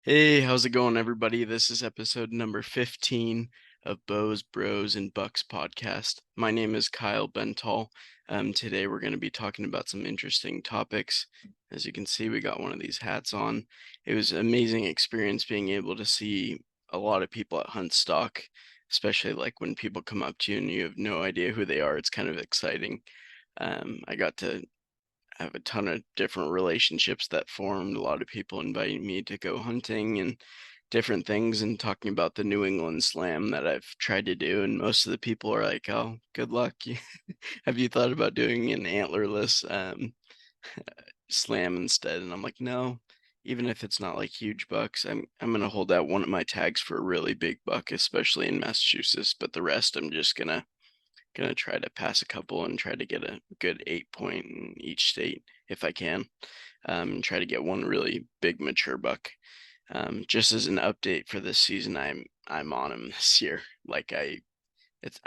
Hey, how's it going, everybody? This is episode number 15 of Bows, Bros, and Bucks podcast. My name is Kyle Bentall. Today we're going to be talking about some interesting topics. As you can see, we got one of these hats on. It was an amazing experience being able to see a lot of people at hunt stock, especially like when people come up to you and you have no idea who they are. It's kind of exciting. I got to have a ton of different relationships that formed. A lot of people inviting me to go hunting and different things and talking about the New England Slam that I've tried to do. And most of the people are like, "Oh, good luck. Have you thought about doing an antlerless slam instead?" And I'm like, "No, even if it's not like huge bucks, I'm gonna hold out one of my tags for a really big buck, especially in Massachusetts. But the rest, I'm just gonna try to pass a couple and try to get a good 8 point in each state if I can. And try to get one really big mature buck. Just as an update for this season, I'm on him this year. I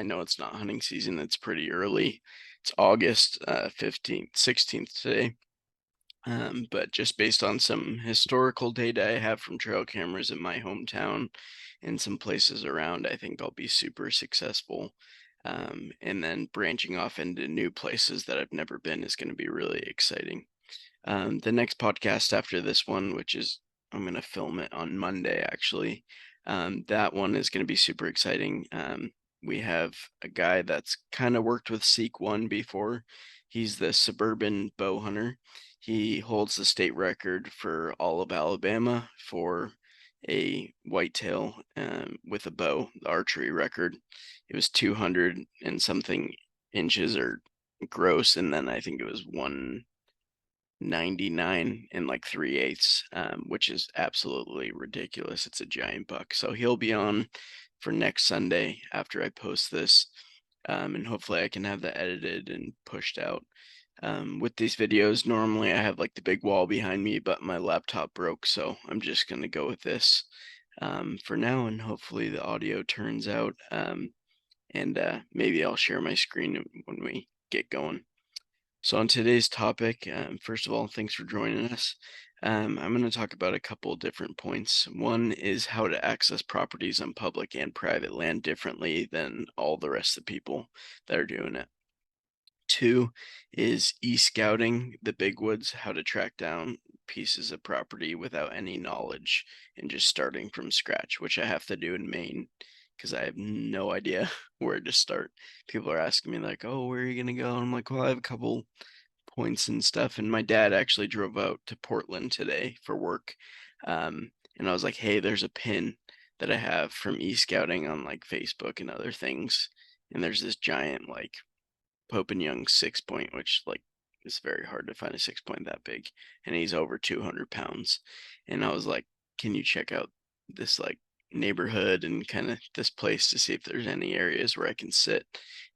know it's not hunting season. It's pretty early. It's August 15th, 16th today. But just based on some historical data I have from trail cameras in my hometown and some places around, I think I'll be super successful. And then branching off into new places that I've never been is going to be really exciting. The next podcast after this one, which is I'm going to film it on Monday actually. That one is going to be super exciting. We have a guy that's kind of worked with Seek One before. He's the suburban bow hunter. He holds the state record for all of Alabama for a whitetail with a bow, the archery record. It was 200 and something inches or gross, and then I think it was 199 and like 3/8, which is absolutely ridiculous. It's a giant buck. So he'll be on for next Sunday after I post this. And hopefully I can have that edited and pushed out. With these videos, normally I have like the big wall behind me, but my laptop broke, so I'm just going to go with this for now, and hopefully the audio turns out. And maybe I'll share my screen when we get going. So, on today's topic, first of all, thanks for joining us. I'm going to talk about a couple of different points. One is how to access properties on public and private land differently than all the rest of the people that are doing it. Two is e-scouting the big woods, how to track down pieces of property without any knowledge and just starting from scratch, which I have to do in Maine because I have no idea where to start. People are asking me like, "Oh, where are you gonna go?" And I'm like, "Well, I have a couple points and stuff." And my dad actually drove out to Portland today for work. And I was like, "Hey, there's a pin that I have from e-scouting on like Facebook and other things. And there's this giant like Pope and Young 6 point, which like is very hard to find a 6 point that big, and he's over 200 pounds. And I was like, "Can you check out this like neighborhood and kind of this place to see if there's any areas where I can sit?"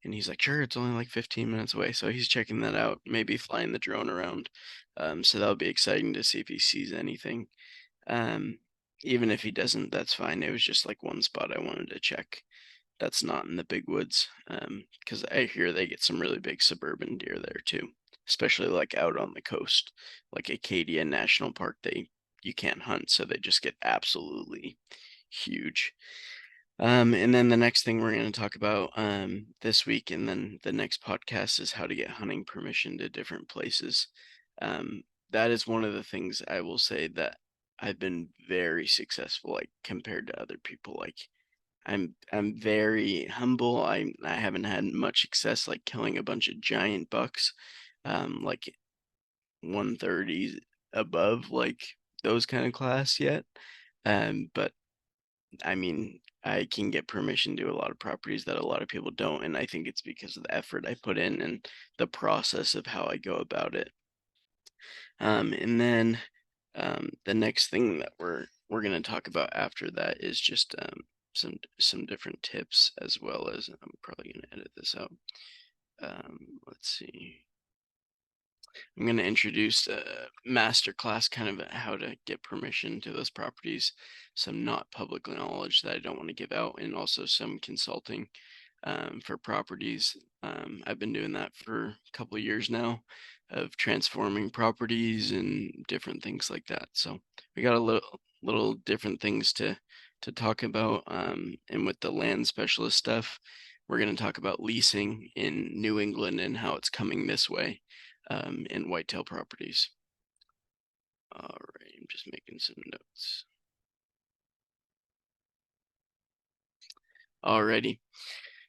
And he's like, "Sure, it's only like 15 minutes away." So he's checking that out, maybe flying the drone around. So that'll be exciting to see if he sees anything. Um, Even if he doesn't, that's fine. It was just like one spot I wanted to check that's not in the big woods, because I hear they get some really big suburban deer there too, especially like out on the coast, like Acadia National Park. You can't hunt, so they just get absolutely huge. And then the next thing we're going to talk about this week, and then the next podcast is how to get hunting permission to different places. That is one of the things I will say that I've been very successful, like compared to other people. Like I'm very humble. I haven't had much success like killing a bunch of giant bucks, like 130 above, like those kind of class yet. But I mean, I can get permission to a lot of properties that a lot of people don't, and I think it's because of the effort I put in and the process of how I go about it. And then the next thing that we're going to talk about after that is just some different tips, as well as I'm probably going to edit this out. Let's see. I'm going to introduce a master class, kind of how to get permission to those properties, some not public knowledge that I don't want to give out, and also some consulting for properties. I've been doing that for a couple of years now. of transforming properties and different things like that. So we got a little different things to talk about. And with the land specialist stuff, we're going to talk about leasing in New England and how it's coming this way in whitetail properties. All right, I'm just making some notes. Alrighty.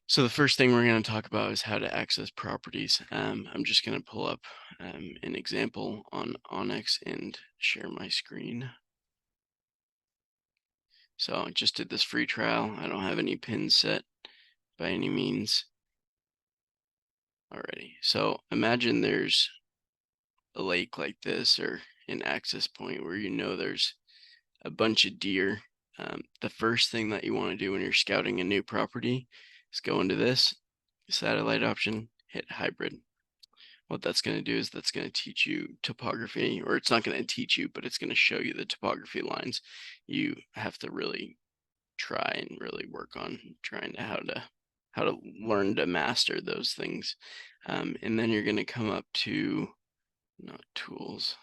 So the first thing we're going to talk about is how to access properties. I'm just going to pull up an example on Onyx and share my screen. So I just did this free trial. I don't have any pins set by any means. Alrighty. So imagine there's a lake like this or an access point where you know there's a bunch of deer. The first thing that you want to do when you're scouting a new property is go into this satellite option, hit hybrid. What that's going to do is that's going to teach you topography, or it's not going to teach you, but it's going to show you the topography lines. You have to really try and really work on trying to how to learn to master those things. And then you're going to come up to not tools.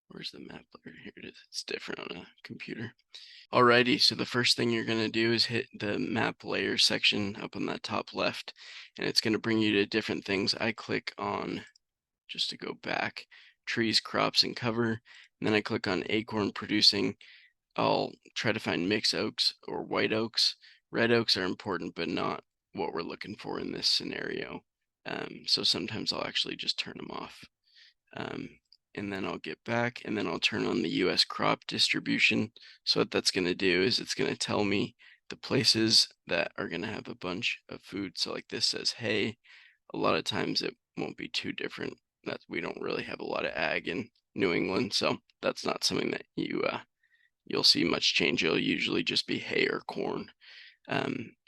Where's the map layer? Here it is. It's different on a computer. Alrighty, so the first thing you're going to do is hit the map layer section up on that top left, and it's going to bring you to different things. I click on, just to go back, trees, crops, and cover, and then I click on acorn producing. I'll try to find mixed oaks or white oaks. Red oaks are important, but not what we're looking for in this scenario. So sometimes I'll actually just turn them off. And then I'll get back and then I'll turn on the US crop distribution. So what that's going to do is it's going to tell me the places that are going to have a bunch of food. So like this says hay. A lot of times it won't be too different. That we don't really have a lot of ag in New England, so that's not something that you'll see much change. It'll usually just be hay or corn.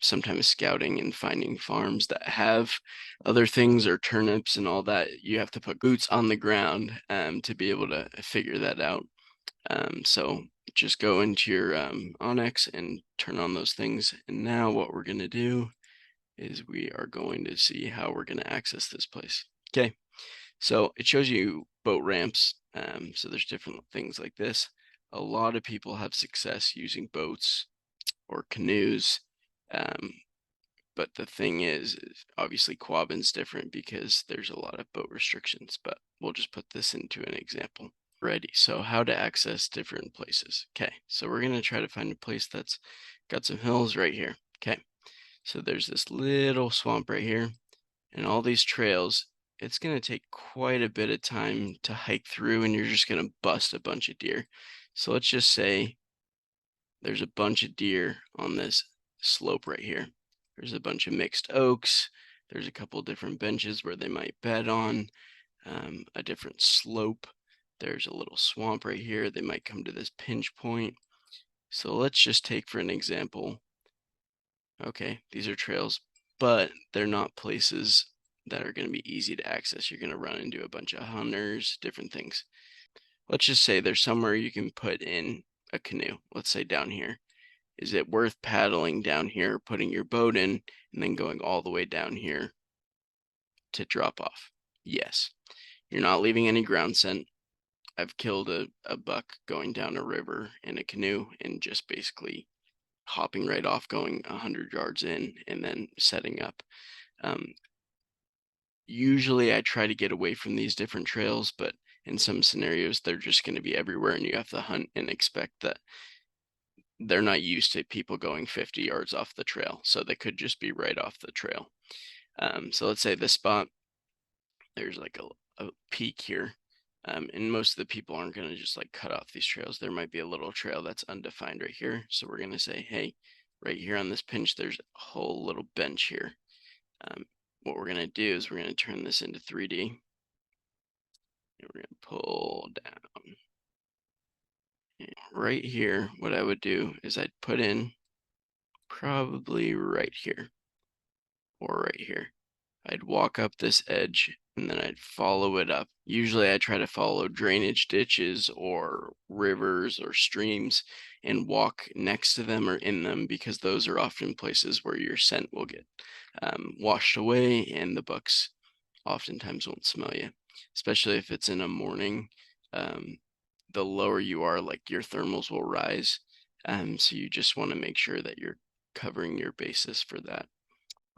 Sometimes scouting and finding farms that have other things or turnips and all that, you have to put boots on the ground to be able to figure that out. So just go into your Onyx and turn on those things. And now what we're going to do is we are going to see how we're going to access this place. Okay, so it shows you boat ramps. So there's different things like this. A lot of people have success using boats or canoes. But the thing is obviously Quabbin's different because there's a lot of boat restrictions, but we'll just put this into an example. Ready. So how to access different places. Okay, so we're going to try to find a place that's got some hills right here. Okay, so there's this little swamp right here and all these trails. It's going to take quite a bit of time to hike through and you're just going to bust a bunch of deer. So let's just say there's a bunch of deer on this slope right here. There's a bunch of mixed oaks. There's a couple different benches where they might bed on, a different slope. There's a little swamp right here. They might come to this pinch point. So let's just take for an example. Okay, these are trails, but they're not places that are going to be easy to access. You're going to run into a bunch of hunters, different things. Let's just say there's somewhere you can put in a canoe. Let's say down here. Is it worth paddling down here, putting your boat in, and then going all the way down here to drop off? Yes. You're not leaving any ground scent. I've killed a buck going down a river in a canoe and just basically hopping right off, going 100 yards in, and then setting up. Usually I try to get away from these different trails, but in some scenarios, they're just going to be everywhere, and you have to hunt and expect that they're not used to people going 50 yards off the trail, so they could just be right off the trail. So let's say this spot, there's like a peak here, and most of the people aren't going to just like cut off these trails. There might be a little trail that's undefined right here. So we're going to say, hey, right here on this pinch, there's a whole little bench here. What we're going to do is we're going to turn this into 3D. And we're going to pull down. And right here, what I would do is I'd put in probably right here or right here. I'd walk up this edge and then I'd follow it up. Usually I try to follow drainage ditches or rivers or streams and walk next to them or in them because those are often places where your scent will get washed away and the bucks oftentimes won't smell you. especially if it's in a morning. Um, the lower you are, like your thermals will rise. So you just want to make sure that you're covering your bases for that.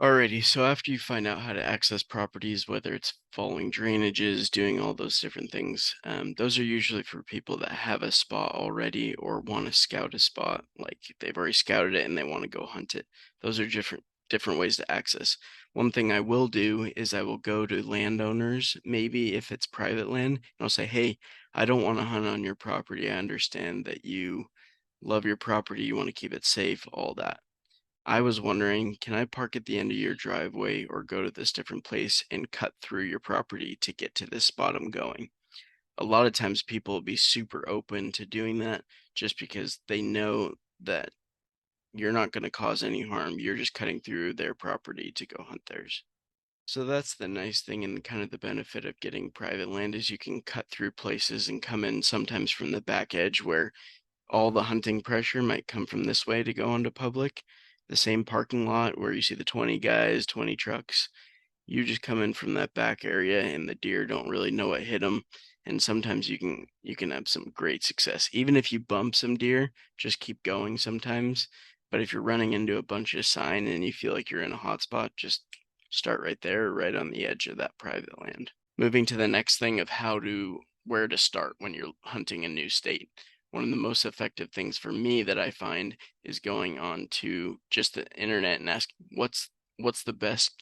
Alrighty, so after you find out how to access properties, whether it's following drainages, doing all those different things, those are usually for people that have a spot already or want to scout a spot, like they've already scouted it and they want to go hunt it. Those are different ways to access. One thing I will do is I will go to landowners, maybe if it's private land, and I'll say, hey, I don't want to hunt on your property. I understand that you love your property, you want to keep it safe, all that. I was wondering, can I park at the end of your driveway or go to this different place and cut through your property to get to this spot I'm going? A lot of times people will be super open to doing that just because they know that you're not going to cause any harm. You're just cutting through their property to go hunt theirs. So that's the nice thing and kind of the benefit of getting private land is you can cut through places and come in sometimes from the back edge where all the hunting pressure might come from this way to go onto public. The same parking lot where you see the 20 guys, 20 trucks, you just come in from that back area and the deer don't really know what hit them. And sometimes you can have some great success. Even if you bump some deer, just keep going sometimes. But if you're running into a bunch of sign and you feel like you're in a hot spot, just start right there, right on the edge of that private land. Moving to the next thing of where to start when you're hunting a new state. One of the most effective things for me that I find is going on to just the internet and ask what's the best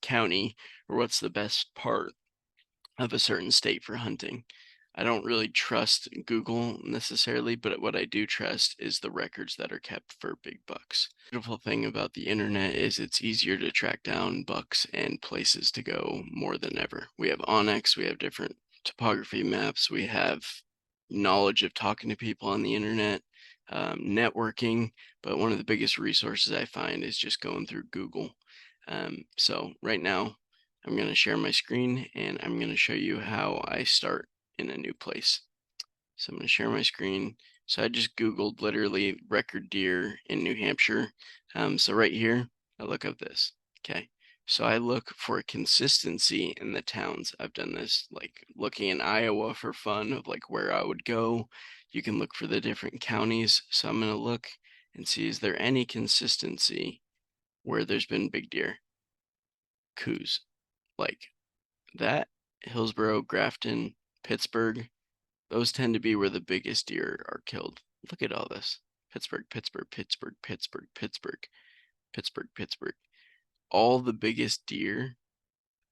county or what's the best part of a certain state for hunting. I don't really trust Google necessarily, but what I do trust is the records that are kept for big bucks. The beautiful thing about the internet is it's easier to track down bucks and places to go more than ever. We have Onyx, we have different topography maps, we have knowledge of talking to people on the internet, networking, but one of the biggest resources I find is just going through Google. So right now, I'm going to share my screen and I'm going to show you how I start in a new place. So I'm going to share my screen. So I just Googled literally record deer in New Hampshire. So right here, I look up this. Okay. So I look for consistency in the towns. I've done this like looking in Iowa for fun of like where I would go. You can look for the different counties. So I'm going to look and see, is there any consistency where there's been big deer coups? Like that, Hillsborough, Grafton, Pittsburgh, those tend to be where the biggest deer are killed. Look at all this. Pittsburgh, Pittsburgh, Pittsburgh, Pittsburgh, Pittsburgh, Pittsburgh, Pittsburgh. All the biggest deer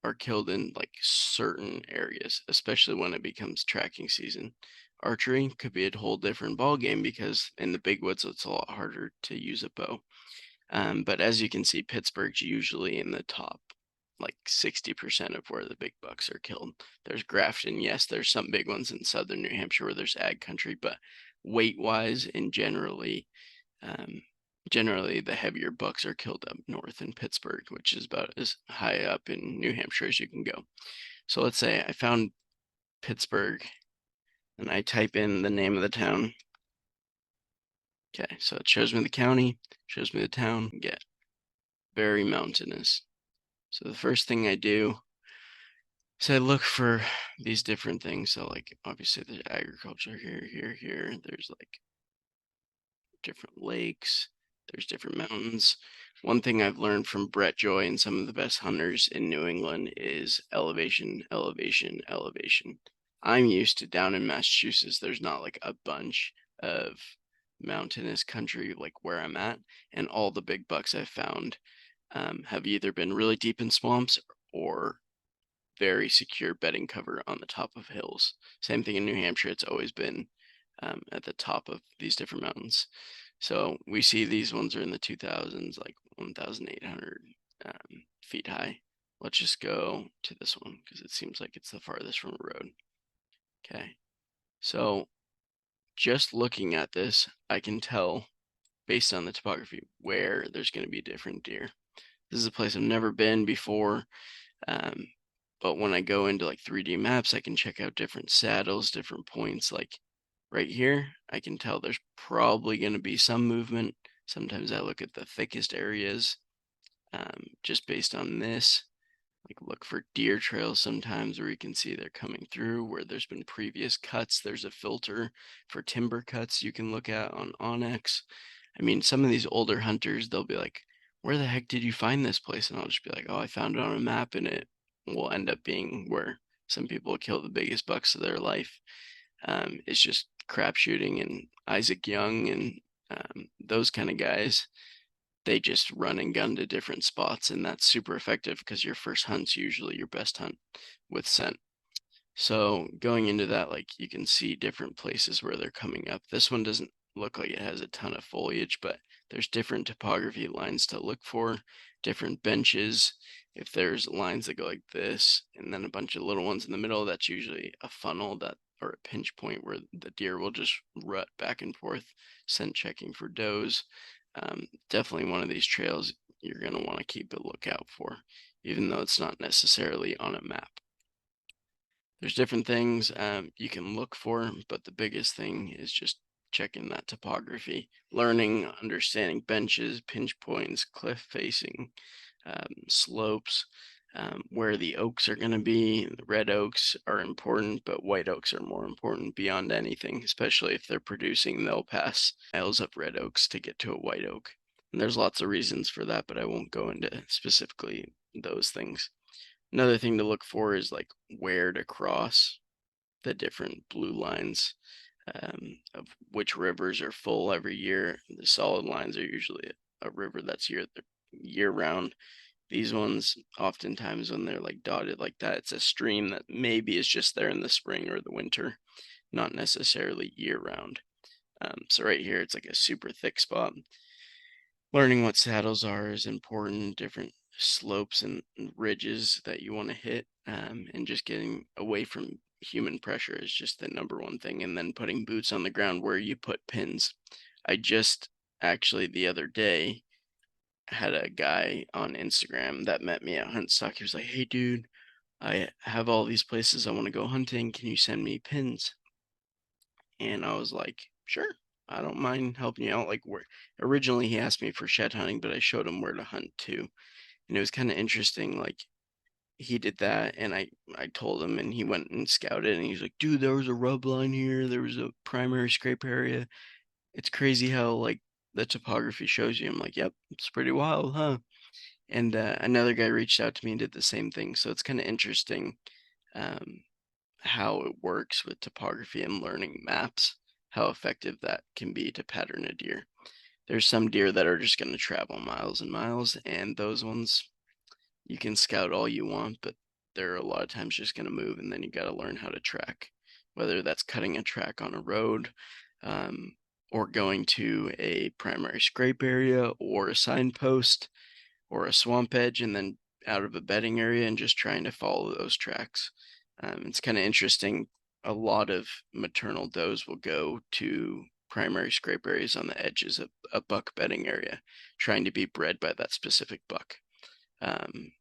are killed in like certain areas, especially when it becomes tracking season. Archery could be a whole different ball game because in the big woods it's a lot harder to use a bow. But as you can see, Pittsburgh's usually in the top, like 60% of where the big bucks are killed. There's Grafton, yes, there's some big ones in southern New Hampshire where there's ag country, but weight-wise and um, generally the heavier bucks are killed up north in Pittsburgh, which is about as high up in New Hampshire as you can go. So let's say I found Pittsburgh and I type in the name of the town. Okay, so it shows me the county, shows me the town, get very mountainous. So the first thing I do is I look for these different things. So like obviously there's agriculture here. There's like different lakes, there's different mountains. One thing I've learned from Brett Joy and some of the best hunters in New England is elevation, elevation, elevation. I'm used to down in Massachusetts, there's not like a bunch of mountainous country like where I'm at, and all the big bucks I've found have either been really deep in swamps or very secure bedding cover on the top of hills. Same thing in New Hampshire. It's always been at the top of these different mountains. So we see these ones are in the 2000s, like 1,800 feet high. Let's just go to this one because it seems like it's the farthest from a road. Okay. So just looking at this, I can tell based on the topography where there's going to be different deer. This is a place I've never been before. Um, but when I go into like 3D maps, I can check out different saddles, different points. Like right here, I can tell there's probably going to be some movement. Sometimes I look at the thickest areas just based on this. Like look for deer trails sometimes where you can see they're coming through, where there's been previous cuts. There's a filter for timber cuts you can look at on Onyx. I mean, some of these older hunters, they'll be like, "Where the heck did you find this place?" And I'll just be like, "Oh, I found it on a map," and it will end up being where some people kill the biggest bucks of their life. It's just crap shooting, and Isaac Young and those kind of guys, they just run and gun to different spots, and that's super effective because your first hunt's usually your best hunt with scent. So going into that, like you can see different places where they're coming up. This one doesn't look like it has a ton of foliage, but there's different topography lines to look for, different benches. If there's lines that go like this, and then a bunch of little ones in the middle, that's usually a funnel that or a pinch point where the deer will just rut back and forth, scent checking for does. Definitely one of these trails you're going to want to keep a lookout for, even though it's not necessarily on a map. There's different things you can look for, but the biggest thing is just checking that topography, learning, understanding benches, pinch points, cliff facing, slopes, where the oaks are going to be. The red oaks are important, but white oaks are more important beyond anything, especially if they're producing. They'll pass miles of red oaks to get to a white oak. And there's lots of reasons for that, but I won't go into specifically those things. Another thing to look for is like where to cross the different blue lines of which rivers are full every year. The solid lines are usually a river that's year round. These ones, oftentimes when they're like dotted like that, it's a stream that maybe is just there in the spring or the winter, not necessarily year round. So right here, it's like a super thick spot. Learning what saddles are is important, different slopes and ridges that you want to hit, and just getting away from human pressure is just the number one thing. And then putting boots on the ground where you put pins. I just actually the other day had a guy on Instagram that met me at Huntstock. He was like, "Hey, dude, I have all these places I want to go hunting. Can you send me pins?" And I was like, "Sure, I don't mind helping you out." Like where originally he asked me for shed hunting, but I showed him where to hunt too. And it was kind of interesting. Like he did that, and I told him, and he went and scouted, and he's like, "Dude, there was a rub line here. There was a primary scrape area. It's crazy how like the topography shows you." I'm like, "Yep, it's pretty wild, huh?" And another guy reached out to me and did the same thing. So it's kind of interesting um, how it works with topography and learning maps, how effective that can be to pattern a deer. There's some deer that are just going to travel miles and miles, and those ones you can scout all you want, but they're a lot of times just going to move, and then you got to learn how to track, whether that's cutting a track on a road, um, or going to a primary scrape area or a signpost or a swamp edge and then out of a bedding area and just trying to follow those tracks. It's kind of interesting. A lot of maternal does will go to primary scrape areas on the edges of a buck bedding area, trying to be bred by that specific buck. Um,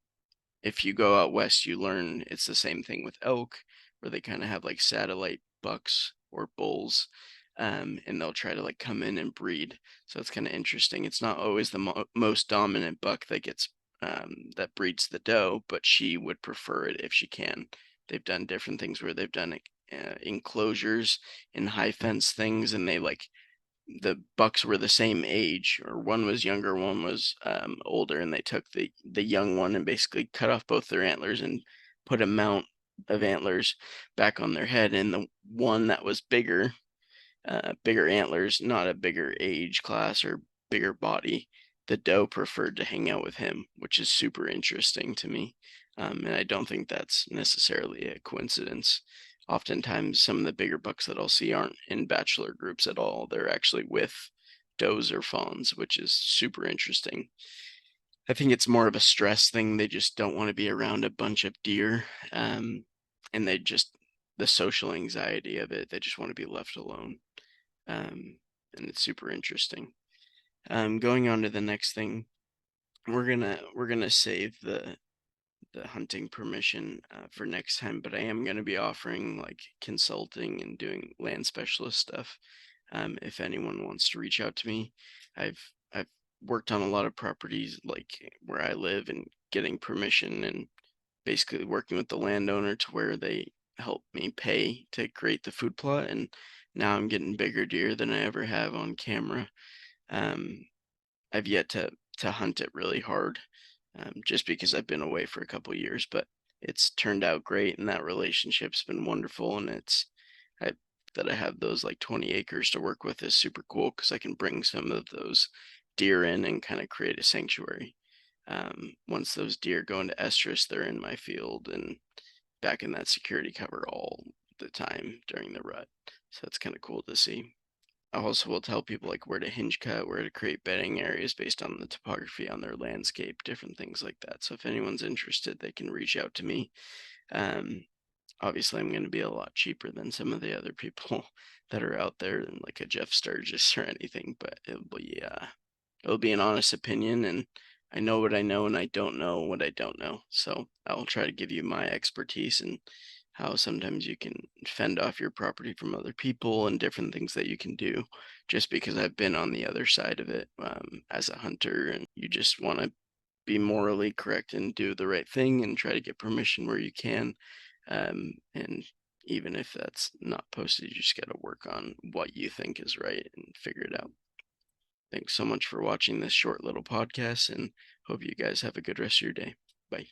if you go out west, you learn it's the same thing with elk, where they kind of have like satellite bucks or bulls, and they'll try to like come in and breed. So it's kind of interesting. It's not always the most dominant buck that gets that breeds the doe, but she would prefer it if she can. They've done different things where they've done enclosures in high fence things, and they like the bucks were the same age, or one was younger, one was older, and they took the young one and basically cut off both their antlers and put a mount of antlers back on their head. And the one that was bigger antlers, not a bigger age class or bigger body, the doe preferred to hang out with him, which is super interesting to me. And I don't think that's necessarily a coincidence. Oftentimes, some of the bigger bucks that I'll see aren't in bachelor groups at all. They're actually with does or fawns, which is super interesting. I think it's more of a stress thing. They just don't want to be around a bunch of deer. And they just, the social anxiety of it, they just want to be left alone. Um, and it's super interesting. Going on to the next thing, we're gonna save the hunting permission for next time, but I am gonna be offering like consulting and doing land specialist stuff. If anyone wants to reach out to me, I've worked on a lot of properties like where I live and getting permission and basically working with the landowner to where they help me pay to create the food plot, and now I'm getting bigger deer than I ever have on camera. Um, I've yet to hunt it really hard, just because I've been away for a couple years, but it's turned out great, and that relationship's been wonderful. And I, that I have those like 20 acres to work with is super cool because I can bring some of those deer in and kind of create a sanctuary. Once those deer go into estrus, they're in my field and back in that security cover all the time during the rut. So it's kind of cool to see. I also will tell people like where to hinge cut, where to create bedding areas based on the topography on their landscape, different things like that. So if anyone's interested, they can reach out to me. Um, Obviously, I'm going to be a lot cheaper than some of the other people that are out there, than like a Jeff Sturgis or anything, but it'll be an honest opinion, and I know what I know, and I don't know what I don't know. So I'll try to give you my expertise and how sometimes you can fend off your property from other people and different things that you can do just because I've been on the other side of it as a hunter, and you just want to be morally correct and do the right thing and try to get permission where you can. And even if that's not posted, you just got to work on what you think is right and figure it out. Thanks so much for watching this short little podcast, and hope you guys have a good rest of your day. Bye.